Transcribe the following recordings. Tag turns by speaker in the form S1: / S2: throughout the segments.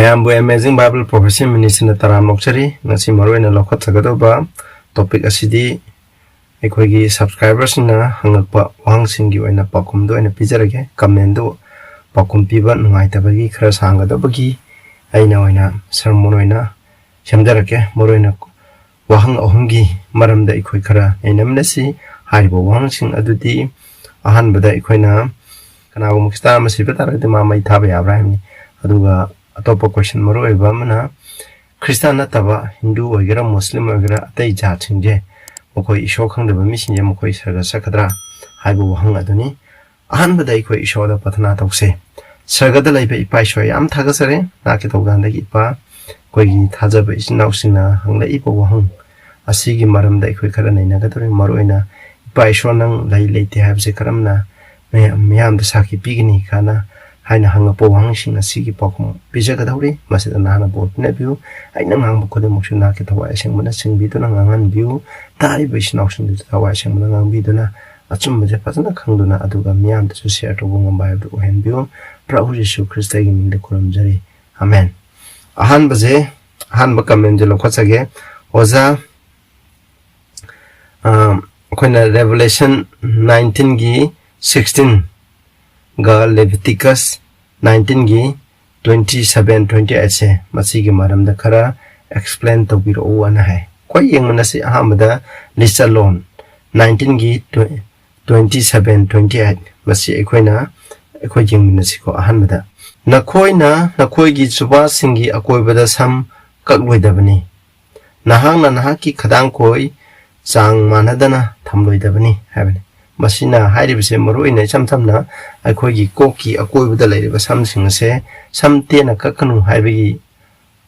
S1: Mayambu Amazing Bible Prophecy Ministry Taram Nokchari Nasi Marwena Lokot Sagadoba Topic Asidi Ekogi subscribers na Hangakpa Wang Singi Wena Pakumdo and a Pizarage Kamendo Pakum Piba Nungaitabagi Kras Hangadabagi Aina Wena Sermonoina Shamdarake Morena Wahang Ohungi Maram the Equikara Enamnesi Haribo Wang Sing Adudi Ahan Bada Equina Kanawumsta Masipata de Mama Itabe Abraham Aduga Atopa question Moro Ebamana Christian Nataba Hindu Ogera Muslim Ogera Atay Jachinje Mokoi Ishokang the Mission Mokoi Saga Sakadra Haibu Wang Aduni Ahan Bada Equi Ishoda Patana Tokse Sagada Laipe Paishoy Am Tagasare Nakitoganda Ipa Kogi Tazaba is now Sina Hangla Ipo Wang Asigi Maram the Equikara Nagatori Maroina Paishonang Lai Late have Zekaramna Miam the Saki Pigini Kana Haina Hangapo Wang Sing a Sigi Pokum Pijagadori Masidana Boat Nephew I know Hang Kodemotion Nakitawa Shangmana Sing Biduna Angan View Tari Vision Auction to Tawa Shangmana Biduna Atsum Pasana Kanguna Aduga Miam to share to woman by the Ohen View Prahu Christ in the Kurumjari Amen Ahan Baze Han Bakamangelo Kotsage Oza Revelation 19 gi 16 ga Leviticus 19 gi 27-28 se masigi maram da khara explain to biro wana hai koi yengna se ahamada lista loan 19 gi 27-28 masi ekoina ekoi jingmina siko ahamada nakoi gi chuba singi akoi bada sam kakloi dabani nahang na nahaki khadang koi sang manadana thamloi dabani habani Masina Hairibse Maruina Samtamna, Akogi Koki, a koi with the lady of something say, some tena kakanu habi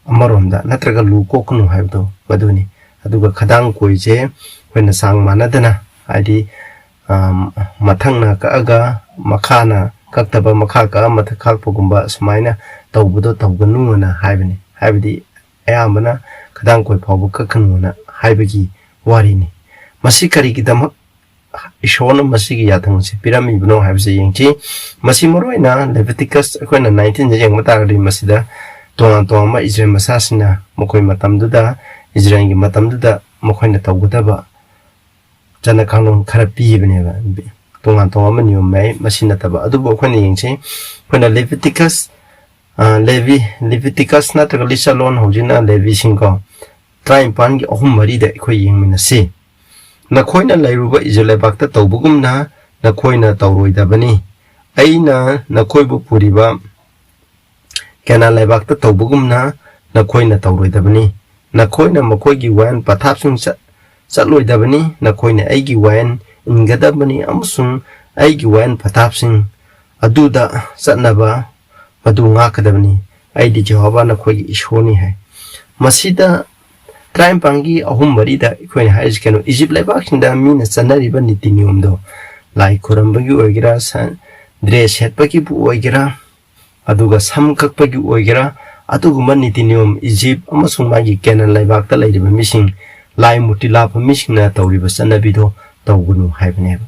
S1: Amaronda, Nattraga Lu Kokunu Habdo, Maduni, Aduga Kadang Koije, when the sang Manadana, Id Matanga Kaaga, Makana, Kaktaba Makaka, Matakalpogumba, Smina, Taubudo Tauganuana, Habidi, Ayamana, Kadangko Pabu Kakanuna, Habigi, Warini, Masikari Gidamak. Ishona Masigi Yatang Pirami no have saying Chi Masimoroina Leviticus Aquena 19 the young Matari Masida Toma Israel Masasina Mokoi Matamduda Israel Matamduda Mokoina Tawutaba Janakanon Karapi Beneva Toma New May Masinataba Adubo Quenchi when a Leviticus Leviticus Nattraga Lisa Lon Hojina Levi Singo Trying Pangi Ohumari the Equaying Minasi Nakoina Lairuba is a lebacta tobugumna, Nakoina Tauroidabani. Aina Nakoibu Puriba Cana lebacta tobugumna, Nakoina Tauroidabani. Nakoina Makoigi wan patapsum Satloidabani, Nakoina Agi wan, Ingadabani Amsum, Agi wan patapsing, Aduda Satnaba, Madungakadabani, Aidi Jehovah Nakoigi Ishoni hai. Masida Trying Pangi, a home marida, Queen High Cano, Egypt Lebakin, the means a Nariba Nitinium do. Like Kurambagu Ogira, San Dress Hetpakipu Ogira, Aduga Sam Kakpagu Ogira, Atuguma Nitinium, Egypt, Amasum Magi Canon Labak, the lady missing, Lai Mutilapa missing Nato River Sanabido, Tawunu Haveneva.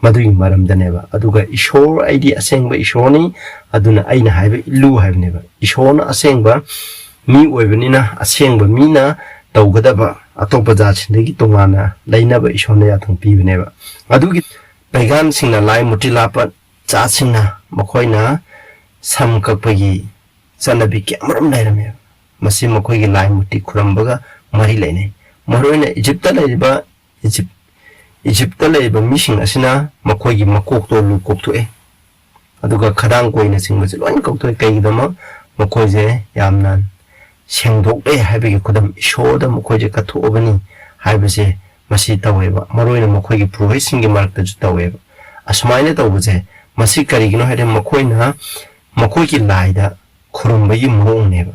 S1: Maduing Madam Daneva, Aduga Ishore idea saying by Ishoni, Aduna Aina Have Lu have never. Ishona a saying by me Wevenina, a saying by Mina. Taugadaba, Atopazach, Negitongana, Lainaba Ishonea Pivineva. Adugi Pagan sing a lie Mutilapa, Chatsina, Mokoina, Sam Kapagi, Sanabi Cameron Lerame, Massimakogi lie Muti Kurambaga, Marilene, Morona, Egypta Leba, Egypta Leba, Missing Asina, Makogi Makokto Lukok to E. Aduga Kadanko in a single one cook to a Kaidama, Mokoze, Yamnan. Sengdok having a Kodam show them Mokoja to Obani, Hibase, Masita Weva, Maroina Mokogi progressing mark the Jutaweva. As mine over there, Masikarigno had a Mokoina, Mokogi Lida, Kurumbayi Mo never.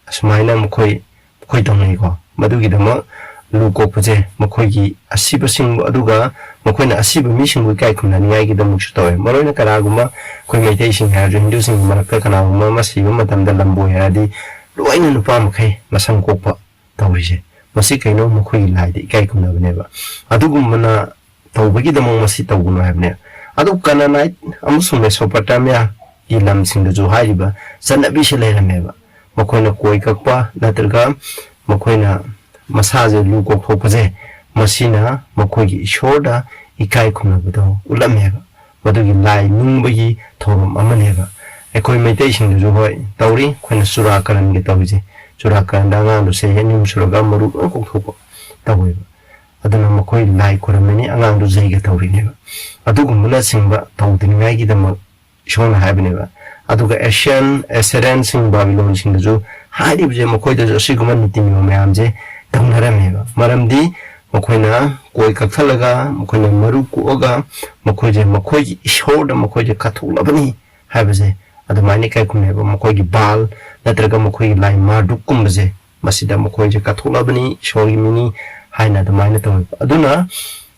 S1: As mine Mokoi, Koidonego, Madugidama, Lukopoze, Mokogi, Ashiba Sing Aduga, Mokoina Ashiba mission with Kaikun and Yagi the Muchtoy, Marona Karaguma, Coimitation had inducing Marakana, Masiva, Madame de Lamboyadi. Loin no Pamke, Masang Copa, Taurige, Masika no Mokui Ladi, Kaikuna Neva. Adugumana, Taubagi the Momasita will have never. Adukana night, Amusum Mesopotamia, Ilam sing the Zuhaiba, Sanabisha Lemeva. makoina koi kakpa natraga makoina masaje lu ko khopase masina makoigi ishorda ikai khumnabado ulamheba madugi lai ningbagi thorum amaneba ekoi meitai sing ju hoi tauri khoina sura karan ge tawje sura karan danga lu se henim suraga maru ko khopo taweba aduna makoi lai koramani angang du jaiga tauri neba adugumna singba tawdin ngai gi dam shona habneba aduga Asian Assyrian sing Babylon sing ju hari bje makoi da siguma nitimi mayamje tamnarameba maramdi makoina koi kakthalaga makoina maru kuoga makoje makoji ishorda makoje kathulabani habje adumani kai kumneba makoji bal natraga makoji lai mardukumbaje masida makoje kathulabani shogi mini haina adumani taw aduna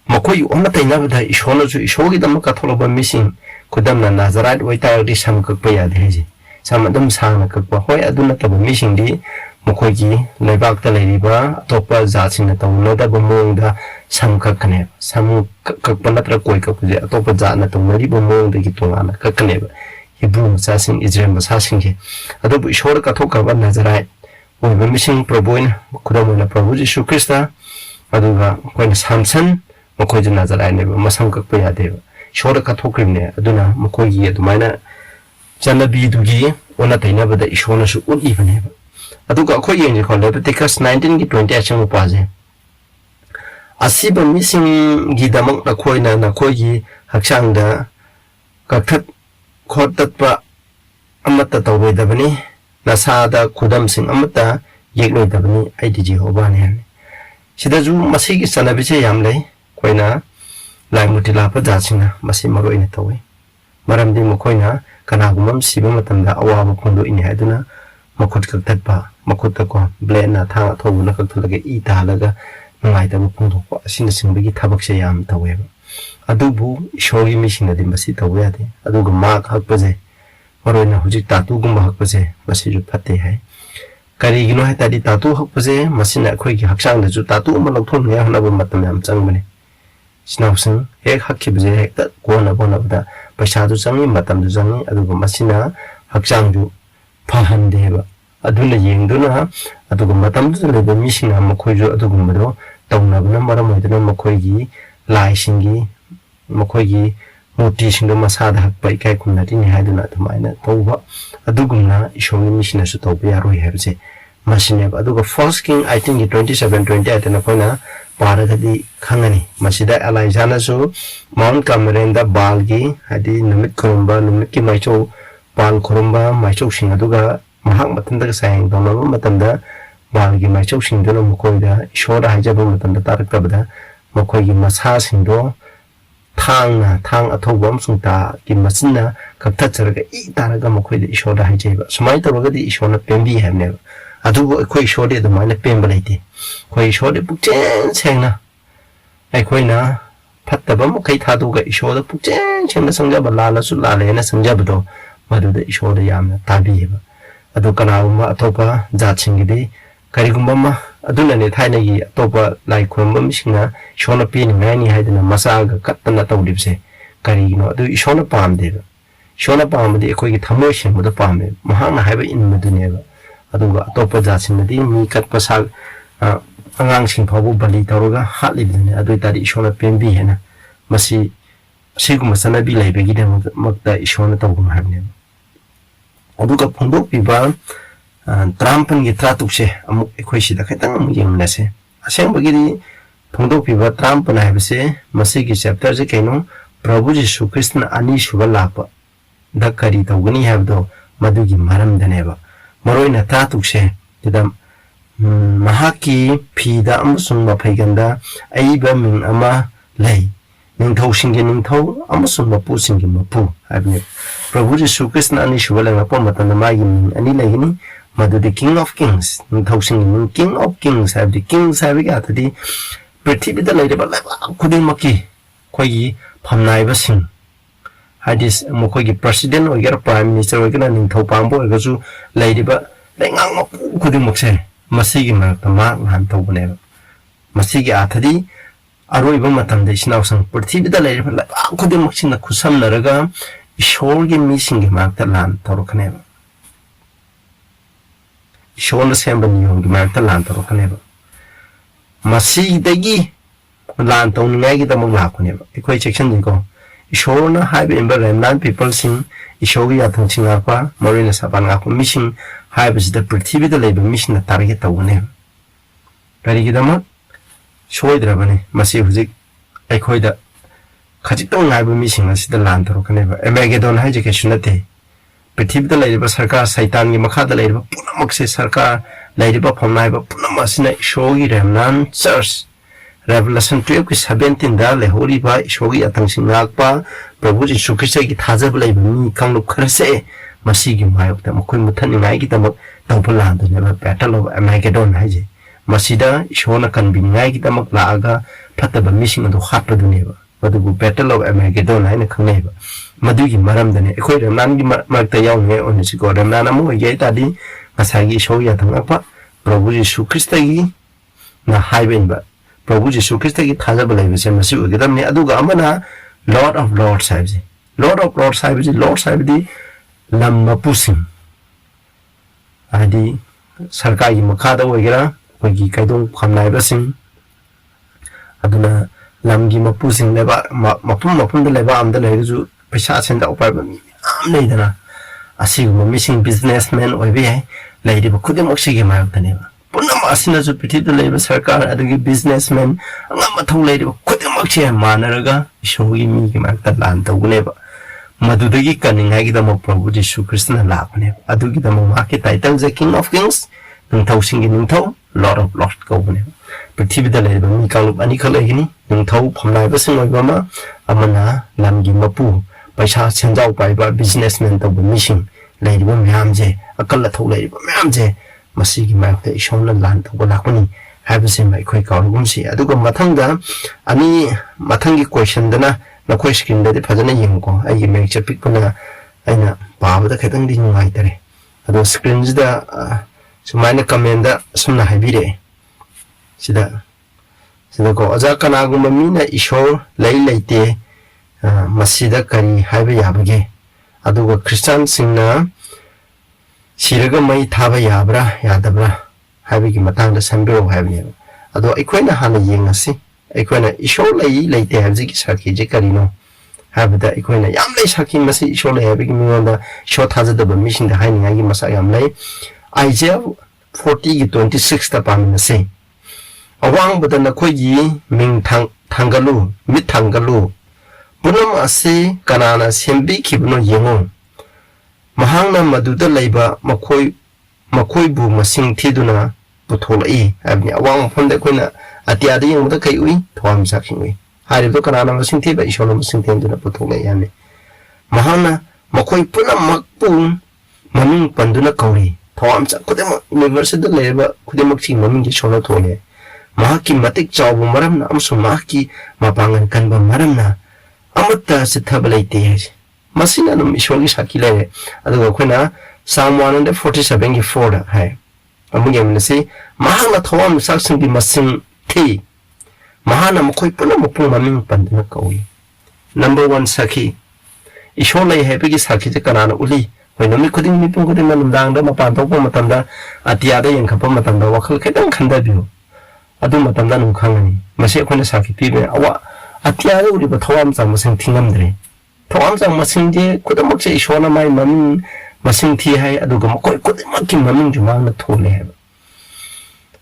S1: makoji omatai nabda ishona ju ishogi dam kathulaba missing kudamna nazarat waita ri samkakpa yade heji samadam sangna kakpa hoi aduna tab missing di makoji leibak ta leiriba topa zatsina tawna da bomongda samkakne samkakpa natra koi kakuje topa jana tawna ri bomongda gi tongana kakne Hebrew sasing Israel sasing ge adobu ishor ka thokaba nazarai oi missing proboin kudamona Prabhu Jesu Krista aduga koina samsan makoji nazarai ne masam kakpa yade ishor ka thokrimne aduna makoji adumaina janabi dugi ona tainabada ishona su udi bane aduga khoi yeng ko Leviticus 19 gi 20 achang paje asiba missing gi damang na khoina na khoi gi hakchang da kakhat khotatpa amata tawbe dabani nasada khudam sing amata yegloi dabani idg hobane sida ju masi gi sanabi che yam lei khoina lai mutila pa jasina masi maroi ne tawi maram di mo khoina kana gumam siba matamda awa phondo ini haduna makut kaktatpa makuta ko blena tha thobuna kakthulaga I talaga ngai da phondo ko asina singbigi thabak se yam tawe adubu shogi misina di masi tawe ade aduga ma khakpaje maroina huji tatu gumba hakpaje masi ju phate hai kari gino hai tadi tatu hakpaje masina khoi gi haksang da ju tatu ma lokthon ya hna ba matam yam changbane sinawsang ek hakkibaje ek ta ko na bona da paisa du changi matam du changi aduga masina haksang ju pahande aduna yengduna aduga matam du lebe misina makhoi ju aduga mado tawna bana maram hoidana makhoi gi lai singi makhoi gi moti singdo masada hakpai kai kunati ni haiduna thamaina tawba adugumna ishongi misina su tawbe yaroi hebje masine aduga first king I think 27:20 atena koina paragadi khangani masida alaijana su mount camerenda balgi hadi numit khurumba numit ki maicho bal khurumba maicho sing aduga mahak matanda sayang donaba matanda balgi maicho sing dona mukoida ishora hajaba matanda taraktabada makoigi masa singdo thang athobam sungta ki masina kapta charaga I taraga makoida ishora hajeba sumai tabagadi ishona pembi hamne adugo khoi shode da maina pemba leite khoi shode pukchen sengna ai khoina phattaba mukai thaduga ishoda pukchen sengna sangjaba lala su lalena sangjabdo maduda ishoda yamna tabiyeba adu kanawma atopa jatsingidi karigumba ma aduna ne thaina gi atopa lai khurumba misina shona pini ngani haidana masaga kattana tawdibse karigino adu ishona pamdeba shona pamdi ekoi gi thamoi sengmuda pame mahana haiba inmaduneba aduga atopa jasinadi mi katpa sa angang sing phabu bali tawroga hatlibdane adu tari ishona pembi hena masi siguma sanabi laibegi de makta ishona tawgum habne aduga phondok piba trampan gi tratukse amuk ekoi sida khaitang amuk yemnase aseng bagidi phondok piba trampan haibse masi gi chapter je kaino Prabhu Jesu Krishna ani shuba lapa dakari tawgani habdo madugi maram daneba maroina tratukse didam mahaki phida amusung mapaiganda aiba min ama lei ningthau singge ningthau amusung mapu singge mapu habne Prabhu Jesu Krishna ani shuba la pon matana magi min ani legini madu the King of Kings ningthau singge King of Kings have the King sabiga tadi prithvi da leireba khudin maki khoi phamnai sing hadis mokoi president or prime minister or ningthau pambo gasu leireba lengang mapu khudin mokse masigi marta ma han tawbane masigi athadi aroiba matamde sinawsang prithvi da leireba khudin moksina khusam naraga ishorgi mising marta lan tawrokane ꯏꯁꯣꯔꯅ ꯁꯦꯝꯕ ꯅꯤꯌꯣꯝꯒꯤ ꯃꯔꯛꯇ ꯂꯥꯟ ꯇꯧꯔꯛꯀꯅꯦꯕ ꯃꯁꯤꯗꯒꯤ ꯂꯥꯟ ꯇꯧꯅꯤꯡꯉꯥꯏꯒꯤꯗꯃꯛ ꯂꯥꯛꯄꯅꯦꯕ ꯑꯩꯈꯣꯏ ꯆꯦꯛꯁꯤꯟꯁꯤꯀꯣ ꯏꯁꯣꯔꯅ ꯍꯥꯏꯕ ꯏꯟꯕ ꯔꯦꯝꯅꯥꯟ ꯄꯤꯄꯜꯁꯤꯡ ꯏꯁꯣꯔꯒꯤ ꯌꯥꯊꯪꯁꯤꯡ ꯉꯥꯛꯄ ꯃꯔꯨꯑꯣꯏꯅ ꯁꯥꯕꯥꯟ ꯉꯥꯛꯄ ꯃꯤꯁꯤꯡ ꯍꯥꯏꯕꯁꯤꯗ ꯄ꯭ꯔꯤꯊꯤꯕꯤꯗ ꯂꯩꯕ ꯃꯤꯁꯤꯡꯅ ꯇꯥꯔꯒꯦꯠ ꯇꯧꯒꯅꯦꯕ ꯀꯔꯤꯒꯤꯗꯃꯛ ꯁꯣꯏꯗ꯭ꯔꯕꯅꯤ ꯃꯁꯤ ꯍꯧꯖꯤꯛ ꯑꯩꯈꯣꯏꯗ ꯈꯖꯤꯛꯇꯪ ꯉꯥꯏꯕ ꯃꯤꯁꯤꯡ ꯑꯁꯤꯗ ꯂꯥꯟ ꯇꯧꯔꯛꯀꯅꯦꯕ ꯑꯦꯃꯦꯒꯦꯗꯣꯟ ꯍꯥꯏꯁꯦ ꯀꯩꯁꯨ ꯅꯠꯇꯦ ꯄ꯭ꯔꯤꯊꯤꯕꯤꯗ ꯂꯩꯔꯤꯕ ꯁꯔꯀꯥꯔ ꯁꯩꯇꯥꯟꯒꯤ ꯃꯈꯥꯗ ꯂꯩꯔꯤꯕ ꯄꯨꯝꯅꯃꯛꯁꯦ ꯁꯔꯀꯥꯔ ꯂꯩꯔꯤꯕ ꯐꯝꯅꯥꯏꯕ ꯄꯨꯝꯅꯃꯛ ꯑꯁꯤꯅ ꯏꯁꯣꯔꯒꯤ ꯔꯦꯝꯅꯥꯟ ꯆꯔꯆ Revelation 12:17 lehoriba ishogi atangsing ngakpa Prabhu Jisu Kristagi thajab laiba mi kanglup kharase masigi mayokta mokoi muthaningai gi tamak tawpala dane battle of Armageddon haije masida ishona kanbingai gi tamak laaga phataba mising adu khatpa duneba madugu battle of Armageddon haina khangneba madugi maram dane ekoi ramnan gi markta yawnge onisi ko ramnan amu yai tadi masagi ishogi atangapa Prabhu Jisu Kristagi na haibenba Prabhu Jisu Kristagi thajaba laibase masi ugadamni aduga amana Lord of Lords haibse Lord of Lords haibse Lord haibdi lam mapusing adi sarkai makhada oigera oigi kaidong khamnaibasing aduna lamgi mapusing leba mapum de leba amda leju paisa senda upaiba mi am leidana asigu missing businessman oibe hai leidiba khudem oxige mayok taneba punam asina ju pitida leiba sarkar adugi businessman angam thong leidiba khudem oxige manaraga ishogi mi gi makta lan taguneba madudagi kaningai gi damo Prabhu Jisu Krishna lakne adugi damo market title the King of Kings nungthau singi nungthau Lord of Lords kobune prithibida leiba mi kalup ani khalegini nungthau phomnai basing oibama amana lamgi mapu paisa senjau paiba businessman tabu missing leiba myamje akalla thau leiba myamje masigi mayakta ishona lan tabu lakuni haibase mai khoi kaurugumsi aduga mathangda ani mathangi question dana nakoi screen da phajana yengko ai meg chapik kuna aina paabada khetang di ngai tare ado screens da sumaina comment da sumna haibire sida ko aja kana gumba mina ishor leite masida kari haiba yabage aduga Christian singna siraga mai thaba yabra yadabra haibigi matang da sambiro haibne ado ikoina hana yengasi ikoina ishor leite habji ki sakhi je karino habda ikoina yam lei sakhi masi ishor le habigi mingonda shor thajada ba mission da haini ngai masa yam lei Isaiah 40:26 ta pamina se awang badana khoyi ming thangalu mit thangalu punam ase kanana sembi khibno yengo mahangna maduda leiba makoi bu masing thiduna putholai abni awang phonde koina atiada yengda kai ui thom sakhingui harido kanana masing thiba ishona masing thenduna putholai yane mahangna makoi punam makpu maming panduna kauri thom sa kudema university leiba kudemak chi maming ki shona thole mahaki matik chawbu maramna amsu mahaki mapangan kanba maramna amutta sithabalaite masina num ishwagi sakile aduga khoina Psalm 147:4 hai amuge amnasi mahana thawam saksing bi masing thi mahana mkhoi puna mapung maming pandina kawi number 1 sakhi ishole hebigi sakhi je kanana uli hoina mi khuding mi pung khuding manum dang da mapan tokpa matamda atiada yengkhapa matamda wakhal khedang khanda biu adu matamda num khangani mase khona sakhi pi be awa atiada uri ba thawam chang masing thingamdre thawam chang masing je kudamak che ishona mai maming masing thi hai aduga makoi kudamak ki maming jumang na thole hai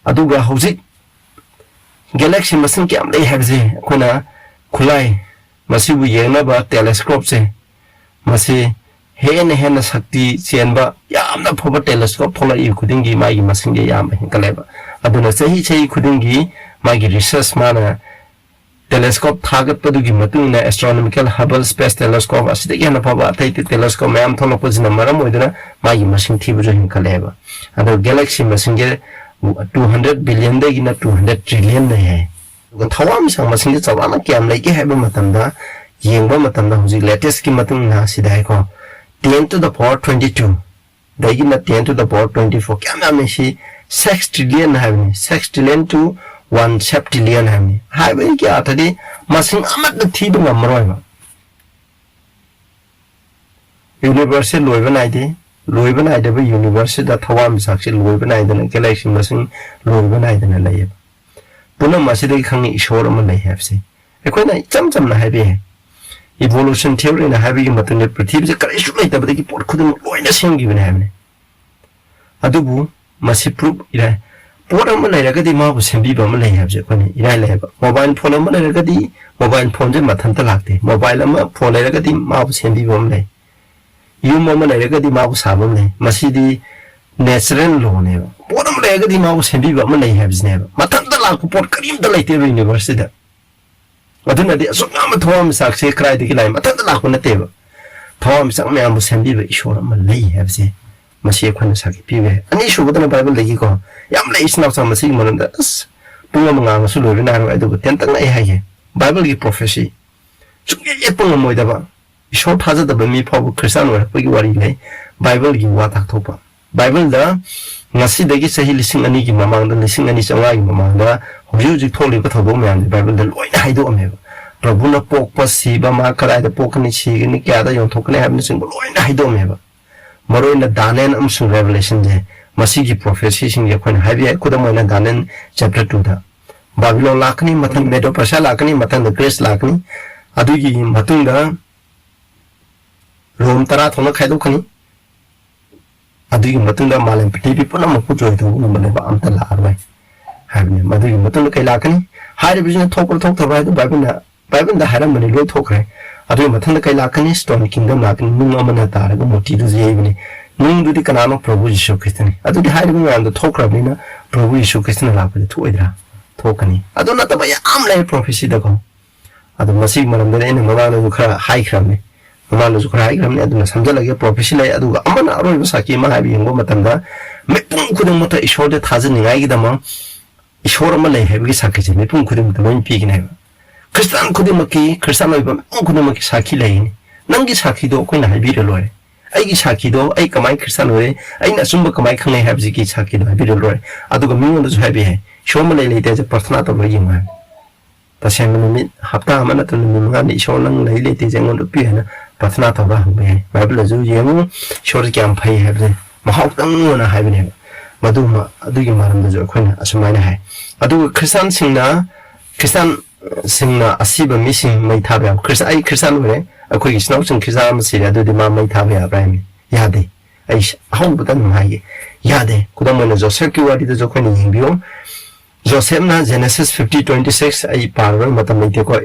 S1: aduga hauzik galaxy masing ki am lei habje khona khulai masibu yengna ba telescope se masi hen sakti chenba yamna phoba telescope thola yu khudingi magi masing ge yam hinkaleba aduna sehi khudingi magi research mana telescope thagat padugi matungna astronomical Hubble space telescope asida yana phoba thai telescope mayam thola pojina maram oidana magi masing thibu jo hinkaleba ado galaxy masing ge 200 billion de gina 200 trillion ne hai thawam sang masing ge chawana kyam lai ge haba matamda yengba matamda huji latest ki matungna sidai ko 10 to the power 22 dagina 10 to the power 24 kyam ame si 6 trillion havni 6 trillion to 1 septillion havni havni ki athadi masing amat na thibu ngamroi ba universal loiba naide loiba naidaba universe da thawam sakse loiba naidana galaxy masing loiba naidana lay puna masida khangi ishor ma lay habse ekhoina cham cham na habe evolution theory na habe gi matane prithvi se kare su laitaba de ki por khudum loina semgi bane habne adubu masi proof ira por ma lay raga di ma bu sembi ba ma lay habse khone ira lay ba mobile phone ma lay raga di mobile phone je mathan ta lagte mobile ma phone lay raga di ma bu sembi ba ma lay yum ma lay raga di ma bu sa ba ma lay masi di natural law ne por ma lay raga di ma bu sembi ba ma lay habse ne mathan ta lag por karim da lay te university da aduna di so ngam thom sak se krai de ki lai mathan ta lag na te ba thom sak me am bu sembi ba ishor ma lay habse masi khona sak pi be ani shu ba da bible legi ko yam lay isna sa masi mon da as punga manga su lo na ro adu ten tang ai ha ye bible gi prophecy chu ye punga moi da ba ishor thaja da ba mi phabu christian wa pa gi wari lai bible gi wa thak thopa bible da ngasi da gi sahi lising ani gi mamang da lising ani changa gi mamang da hoju ji tholi ba thobo me am bible da loi na hai do ame prabhu na pok pa si ba ma kara da pok ni chi ni kya da yong thok ne ham ni sing loi na hai do me ba maro na danen am su revelation je masi gi prophecy sing ye khon hai bi ku da mo na danen chapter 2 da babylon lakni mathan medo pasha lakni mathan the grace lakni adu gi matung da rom tara thona khai do khani adu gi matung da malam pti puna ma ku joi do ma le ba am ta la arwai hai bi madu gi matung kai lakni hai bi jin thok thok thwa da bible da haram mani lo thok re adu mathang da kai lakni stone kingdom lakni nung amana ta ra ga moti du je bi ni nung du di kana no prabhu yishu kristani adu di hai bi ma da thok ra bi na prabhu yishu kristana la pa thu idra thokani adu na ta ba ya am lai prophecy da ko adu masi maram da ne ma ba no khara hai khram ne ma no khara hai khram ne adu na samja lage prophecy lai adu ga amana aroi ba saki ma ha bi ngo matam da me pung khudum mata ishor de thajin ngai gi da ma ishor ma lai hai bi saki je me pung khudum da mai pi gi nai Christian khudimaki Christian oi ba khudimaki saki lai ni nangi saki do koi na hai bi re loi ai gi saki do ai kamai Christian oi ai na sumba kamai khangai hai ji ki saki do hai bi re loi adu ga mi ngo do hai bi hai shoma lai lai te je prasthana to loi ma ta sem ni hapta ma na to ni ma ni shon lang lai lai te je ngo do pi na prasthana to ba hu be bible ju ye mu shor kyam phai hai be ma hau tang na hai bi ne madu ma adu gi maram da jo khoi na asmai na hai adu Christian singna asiba missing mai thabya Christian we akoi gi snaw chung Christian ma sira do di ma mai thabya prime yade ai hau bu dan mai yade kudam na Joseph ki wadi da jo khoi ni hingbio Joseph na Genesis 50:26 ai parwa matam mai te ko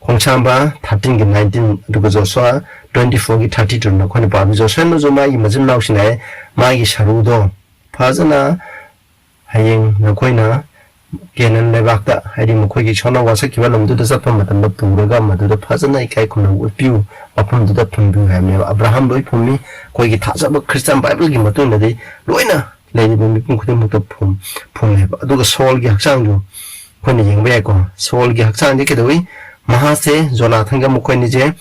S1: khongchamba 13 gi 19 du Joshua 24 gi 32 na khoi pa Joseph no jo mai majin naw sinai mai gi sharu do phajana hayeng na khoi na kenan lebakta haidi mukoi gi chona wasa ki walum du da sappa matam da puraga madu da phajana ikai khuna upiu apam du da phumbu hamne Abraham loi phumi koi gi thaja ba Christian Bible gi matun da de loina leini bumi pung khudem mukta phum he ba du ga sol gi haksang du khoni yeng ba ko sol gi haksang de ke doi mahase jonathan ga mukoi ni je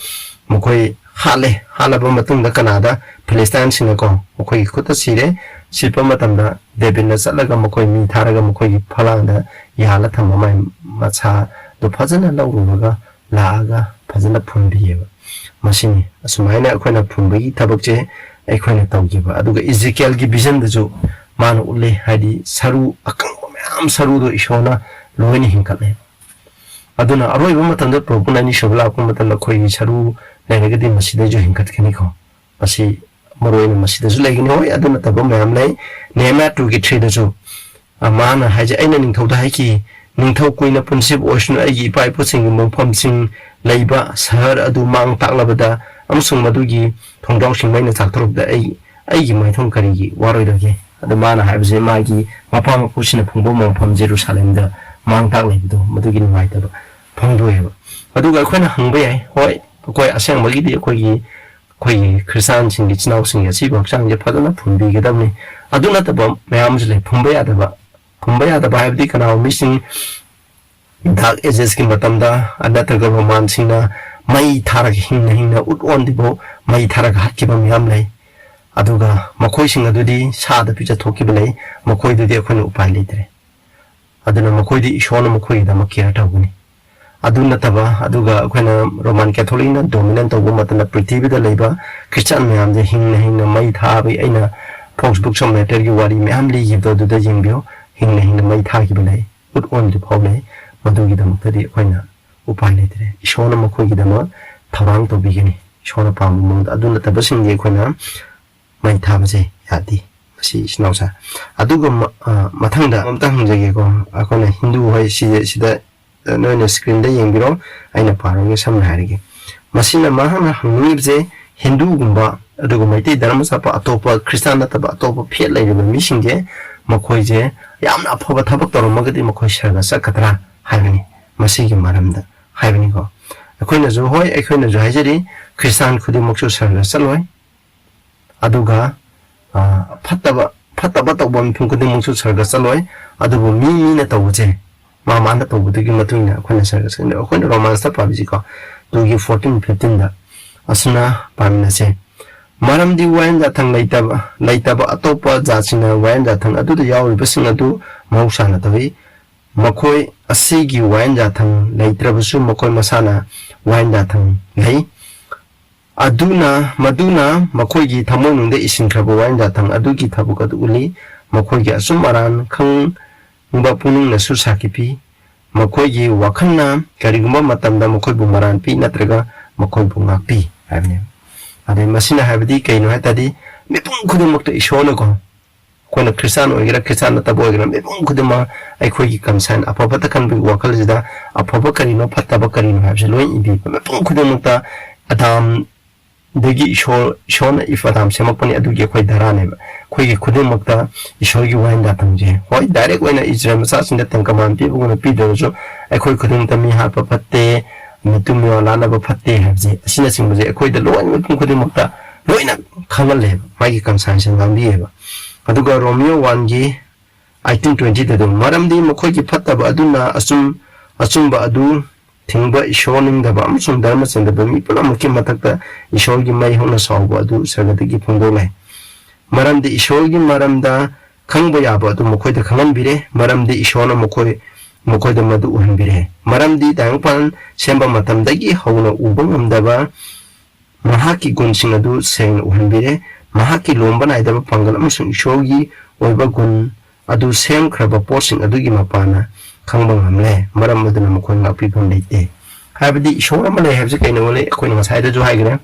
S1: mukoi hala ba matung da Canada Palestine sing ko mukoi khota sire silpa matam da debina salaga mukoi mi tharaga mukoi phalang da yala thama mai macha do phajana lawruga laaga phajana phumbi ba masini asumaina akhona phumbi thabak je akhona tawgi ba aduga Ezekiel gi vision da jo man ulle hadi saru akang am saru do ishona loini hinkale aduna aroi ba matam da probuna ni shobla ko matam da khoi saru laga di masida jo hinkat khani ko asi maroi ni masida ju lagi ni hoi aduna tabba mayam lai nema tu gi thre da jo amana haje aina ning thau da hai ki ning thau kuina punsip ocean ai gi pai po sing mo phom sing leiba sahar adu mang taklabada amsung madu gi thongdong sing mai na chak thrup da ai gi mai thong kari gi waroi da ge adu mana hai bje ma gi mapa ma kusina phungbo mo phom Jerusalem da mang tak lai do madu gi mai ta ba phong do he adu ga khona hang ba ai hoi koi asang ma gi di koi Christian sing gi chnaw sing ya si bak sang je phadana phumbi ge dam ni aduna ta ba mayam jle phumba ya da ba hai di kana missing dak ages ki matam da anata ga man sing na mai tharak hin na ut on di bo mai tharak hat ki ba mayam lai aduga makoi sing adu di sa da pi cha thok ki belai makoi du di khon upai le tre aduna makoi di ishona makoi da makya ta guni aduna taba aduga akhona Roman Catholic na dominant to buma tana prithvi da leiba Christian mayam je hingna mai tha bi aina Facebook som letter gi wari mayam li gi do da jingbyo hingna mai tha gi balai ut on di phawle madu gi dam tadi akhona upai le dire ishona ma khoi gi dama thawang to bi gini ishona pam mu aduna taba sing gi akhona mai tha ba je yadi si snausa aduga mathangda amtang je gi ko akhona Hindu hoi sida no screen da yengbiro aina paronge samna harige masina mahana hangibje Hindu gumba adugo maite dharma sapa atopa Christian na taba atopa phet laiba misingje makhoi je yamna aphoba thabak toromagadi makhoi sarga sakatra haibani masigi maramda haibani ko akoina jo hoi akoina jo haijari Christian khudi moksu sarga saloi aduga phattaba tawbam phungkudi moksu sarga saloi adugo mi na tawje Mamanda to butugi matuina akhona sarga sende akhona romance ta pabji ko tugi 14 15 da asuna pamina se maram di wain da thang laitaba atopa jachina wain da thang adu da yawi basing adu mausana tawi makhoi asigi wain da thang laitrabasu makhoi masana wain da thang lei maduna makhoi gi thamoi nungde isin khaba wain da thang adu gi thabu ka uli makhoi gi asum maran khang Mba punung na susakipi makoy wakana karigumba matamda makoy bumaran pi Nattraga makoy bungapi abne ade masina habdi kaino hatadi mepung khudumukta ishona ko kona Christian oigira Christian ta boigira mepung khuduma ai khoi gi kamsan apabata kan bi wakal jida apaba karino phattaba karino habse loi ibi mepung khudumukta adam degi shona ifadam semakpani adugi khoi darane khoi gi khudumukta ishor gi wain da tamje hoi direct waina Israel masa sinda tangkaman pi buguna pi do jo ai khoi khudum tami ha pa patte mitumi wala na ba patte habje asina singje khoi da loin mepung khudumukta loina khangal le magi kamsan sen gambi ba aduga Romeo 1 gi 1820 da maram di makhoi gi phattaba aduna asumba adu Thingba ishoning da bam sum dharma senda bami pula muki matakta ishol gi mai hona sawba adu sagati gi phungdo lai maram de ishol gi maram da khangba ya ba adu mokoi da khangan bire maram de ishona mokoi da madu uhan bire maram di dang pan semba matam da gi hawna ubang amdaba mahaki gun sing adu seng uhan bire mahaki lomba nai da pangal amusung ishol gi oiba gun adu sem khraba posing adu gi mapana Kangbang hamle, maram madana makon nga pipon leite. Habdi ishora male habsi kaina wale akoina masayda jo haigre.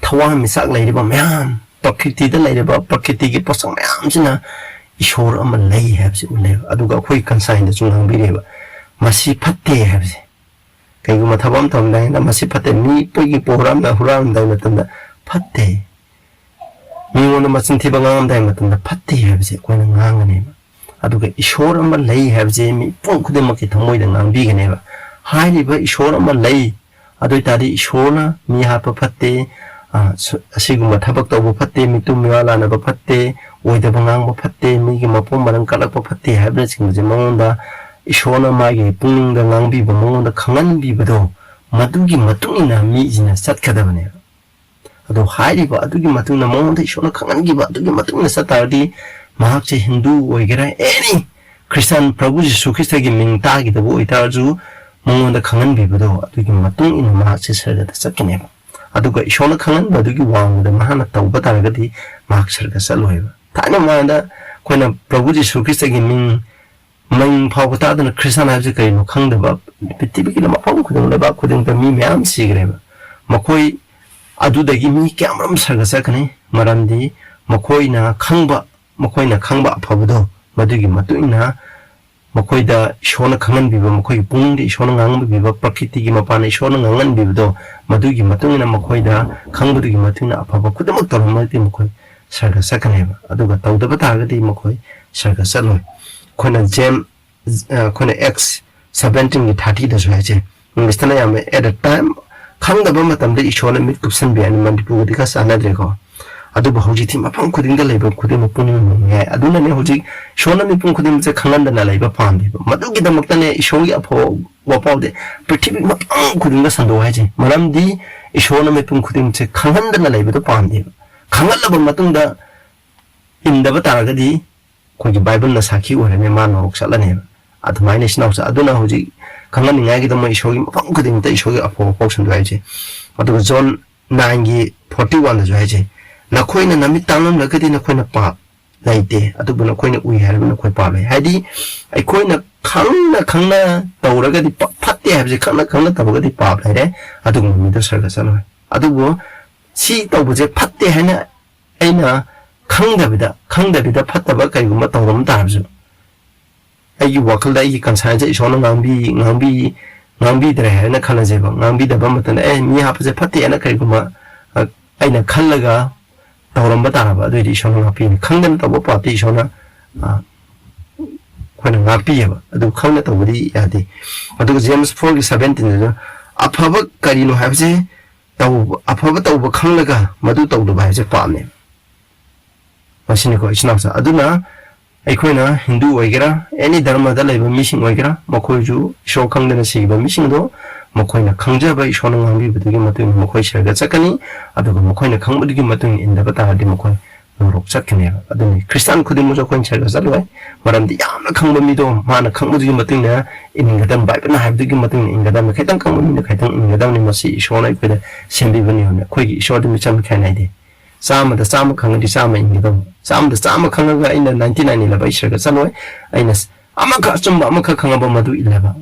S1: Tawa misak lairiba mayam, prakriti da lairiba prakriti gi pasang mayam sina ishora ama lai habsi ule. Aduga akoi kansayna jungang bireba. Masi patte habsi. Kaigu mathabam tamdai na masi patte mi pogi poram na huram dai matanda patte. Mi wona masintiba ngam dai matanda patte habsi akoina ngangane. aduga ishor ama lei habje mi pung khudema ki thamoi da ngang bi gane ba hai ba ishor ama lei adoi tari ishona mi ha pa phatte asiguma thabak to bu phatte mi tu mi wala na ba phatte oi da bangang ba phatte mi gi mapom marang kalak ba phatte habra sing je monda ishona ma gi pung da ngang bi ba monda khangan bi ba do madugi matungina mi jina sat khadabane ado hai ba adugi matungna monda ishona khangan gi ba adugi matungna satardi mahakche Hindu oigera any Christian Prabhu Jesu Christ gi mingta gi dabu itarju mongonda khangan bibado adugi matung in mahakche sarga da sakne aduga ishona khangan badugi wangda mahana tawba taragadi mahak sarga saloiba tana manda koina Prabhu Jesu Christ gi ming phawta da Christian habje kai no khangda ba pitibi gi lama phang khudung da ba khudung da mi myam sigreba makoi adudagi mi kyamram sarga sakne marandi makoina khangba aphabado madugi matuina makoida ishona khangan biba makoi pungdi ishona ngang biba prakriti gi mapana ishona ngangan bibado madugi matuina makoida khangbugi matuina aphaba kudamak tormati makoi sarga sakaneba aduga tawdaba targadi makoi sarga saloi khona jam khona x 17 gi 30 da soyaje ngistana yame at a time khangdaba matamde ishona mit kupsan bi ani mandipu dika sanadre ko aduba hoji ti mapang khuding da leba khuding puning ngai aduna ne hoji shona mi pung khuding je khangan da leba pambi madugi da makta ne ishongi apho wapaude prithibi mapang khuding da sando haje maramdi ishona mi pung khuding je khangan da leba da pambi khangal laba matung da inda ba taragadi khoji bible na sakhi ore ne mano oksala ne adumai ne sna aduna hoji ꯈꯪꯍꯟꯅꯤꯡꯉꯥꯏꯒꯤ ꯗꯃꯛ ꯏꯁꯣꯔꯒꯤ ꯃꯐꯝ ꯈꯨꯗꯤꯡꯃꯛꯇ ꯏꯁꯣꯔꯒꯤ ꯑꯐꯕ ꯄꯥꯎꯁꯟꯗꯨ ꯍꯥꯏꯖꯩ ꯑꯗꯨꯒ zone 9:41 ꯗꯁꯨ ꯍꯥꯏꯖꯩ ꯅꯈꯣꯏꯅ ꯅꯃꯤꯠ ꯇꯥꯡꯂꯝꯂꯒꯗꯤ ꯅꯈꯣꯏꯅ ꯄꯥꯞ ꯂꯩꯇꯦ ꯑꯗꯨꯕꯨ ꯅꯈꯣꯏꯅ ꯎꯏ ꯍꯥꯏꯔꯕ ꯅꯈꯣꯏ ꯄꯥꯞ ꯂꯩ ꯍꯥꯏꯗꯤ ꯑꯩꯈꯣꯏꯅ ꯈꯪꯅ ꯇꯧꯔꯒꯗꯤ ꯐꯠꯇꯦ ꯍꯥꯏꯕꯁꯦ ꯈꯪꯅ ꯇꯧꯔꯒꯗꯤ ꯄꯥꯞ ꯂꯩꯔꯦ ꯑꯗꯨꯒꯨꯝꯕ ꯃꯤꯗꯣ ꯁꯔꯒ ꯆꯠꯂꯣꯏ ꯑꯗꯨꯕꯨ ꯁꯤ ꯇꯧꯕꯁꯦ ꯐꯠꯇꯦ ꯍꯥꯏꯅ ꯑꯩꯅ ꯈꯪꯗꯕꯤꯗ ꯐꯠꯇꯕ ꯀꯔꯤꯒꯨꯝꯕ ꯇꯧꯔꯝ ꯇꯥꯔꯕꯁꯨ ꯑꯩꯒꯤ ꯋꯥꯈꯜꯗ ꯑꯩꯒꯤ ꯀꯟꯁꯥꯏꯟꯁꯦ ꯏꯁꯣꯔꯅ ꯉꯥꯡꯕꯤꯗ꯭ꯔꯦ ꯍꯥꯏꯅ ꯈꯜꯂꯁꯦꯕ ꯉꯥꯡꯕꯤꯗꯕ ꯃꯇꯝꯗ ꯃꯤ ꯍꯥꯞꯄꯁꯦ ꯐꯠꯇꯦ ꯍꯥꯏꯅ ꯀꯔꯤꯒꯨꯝꯕ ꯑꯩꯅ ꯈꯜꯂꯒ tauram batara adu di shona ngapi khangdan tabu pati shona khona ngapi ba adu khangna tabudi yade adu James 4:17 afaba karino habse taw afaba tawba khanglaga madu tawdu ba habse pamne masini ko isnamsa aduna aikoina Hindu oigera any dharma da leba missing oigera makoju show khangdana siba missing do makoina khangjaba ishona ngambi budugi matung makoi sharga chakani aduga makoina khangbudugi matung indaba taadi makoi norok chakne aduni Christian khudin mujo koin sharga salwai maramdi yamna khangba mido mana khangbudugi matung na ingadam bible na habdugi matung ingadam khaitang khangbu mi khaitang ingadam ni masi ishona ipeda sembi bani hona khoigi ishodi micham khainaide sama da sama khangdi sama ingidam sama da sama khangaga ina 99 laba isharga salwai aina amaka chumba amaka khangaba madu ilaba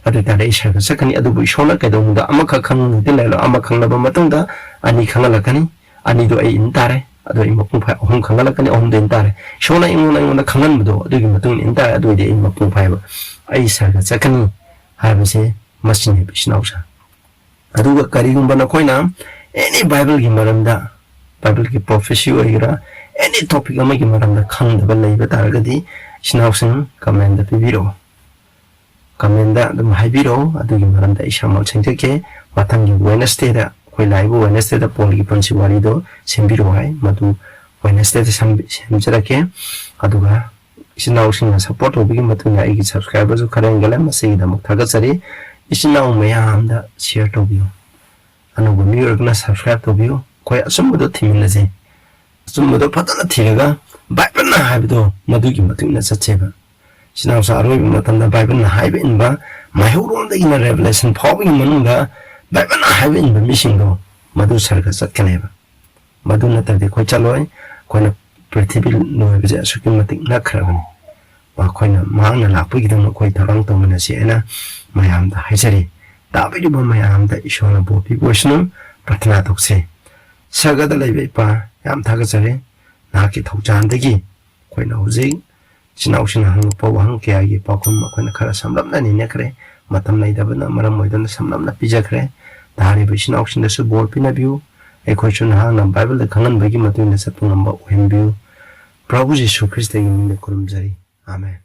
S1: adu tare isharga sakani adu bu ishona kaidongda amaka khang dilalo amaka khanglaba matungda ani khangalakani ani do ai intare adu imapung phai ohum khangalakani ohum den tare shona ingona khangan budo adu gi matung intare adu de imapung phai ba ai isharga sakani habise masine bisnausa adu ga karigumba na koina any bible gi maramda Bible ki prophecy oigira any topic amagi maramda khangdaba leiba taragadi sinausin comment da pibiro comment da dum haibiro adugi maramda isamal chengjake matangi Wednesday da koi live Wednesday da polgi pansi wari do sembiro hai madu Wednesday da semjrake aduga sinausin na support obigi matuna igi subscribers u karengala masigi da muktaga sari isinau mayam da share to biyo anugo mi orgna subscribe to biyo koi asumbudo thiminase asumbudo patana thiga bible na haibido madugi matingna chacheba sinausa aroi matamda bible na haibe inba mahuron da ina revelation phobi manunga bible na haibe inba misingdo madu sarga chatkaneba madu na tade koi chaloi koina prithvi no beje asuki mating na khrabani wa koina mangna lapui gidam koi tharang to manasi ena mayam da haijari dabi ba mayam da ishona bopi boshnu prathna tokse Sagada Levipa, Yam Tagazare, Naki Tokjandagi, Quena Hosing, Sinausin Hang Powang Kiagi, Pokum, Quena Kara Samlam Nani Necre, Matam Naidabana, Maramoidan Samlam Pijacre, the Harry Bishin auction the Subor Pinabu, a question hang on Bible the Kangan Bagi Matun the Sapungamba Wimbu, Prabhu Jesu Christ in the Kurumzari. Amen.